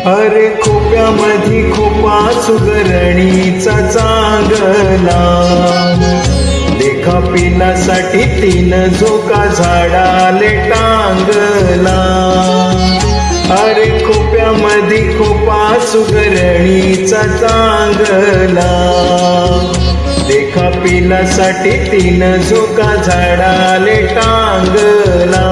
अरे खोप्यामधी खोपा सुगरणीचा चांगला, देखा पिलासाठी 3 झोका झाडाले टांगला. अरे खोप्यामधी खोपा सुगरणीचा चांगला, देखा पिलासाठी 3 झोका झाडाले टांगला.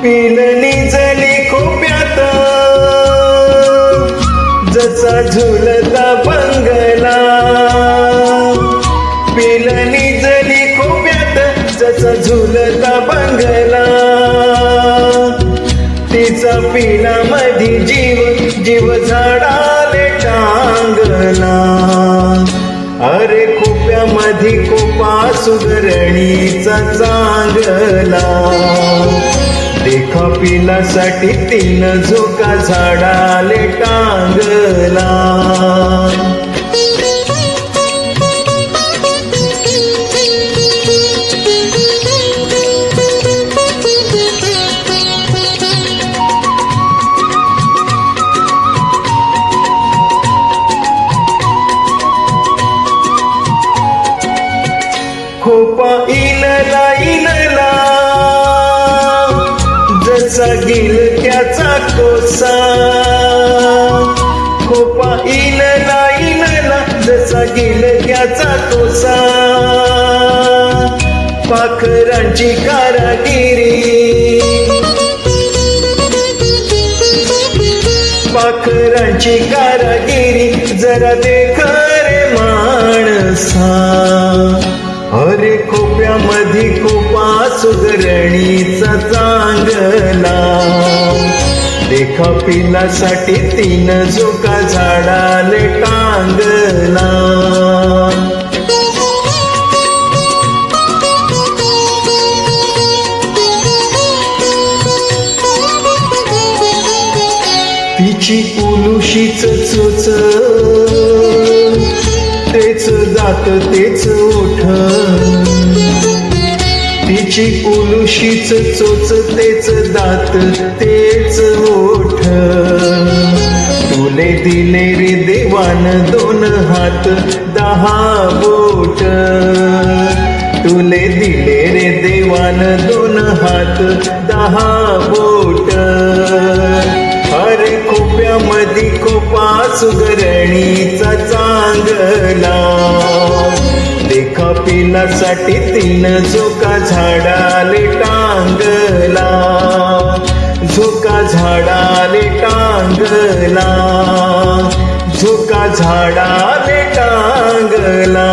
पिल निजली खोप्यात जसा झुलता बंगला, पिल निजली खोप्यात जसा झुलता बंगला. तिचा पिलामधी जीव जीव झाडाले टांगला. अरे खोप्यामधी खोपा सुगरणीचा चांगला, देखा पिलासाठी 3 झोका झाडाले टांगला. खोपा इनला इनला जसा गिल त्याचा कोसा, खोपा इनला इनला जसा गिल त्याचा कोसा. पाखरांची कारागिरी, पाखरांची कारागिरी जरा देख रे माणसा. अरे खोप्यामधी खोपा सुगरणीचा चांगला, देखा पिलासाठी 3 झोका झाडाले टांगला. तिची उलुशीच चोच, तेच दात तेच ओठ. तिची उलुशीच चोच तेच दात तेच ओठ. तुले दिले रे देवान 2 हात 10 बोट. तुले दिले रे देवान 2 हात 10 बोट. अरे खोप्यामधी खोपा सुगरणीचा चांगला, देखा पिलासाठी 3 झोका झाडाले टांगला. झोका झाडाले टांगला, झोका झाडाले टांगला.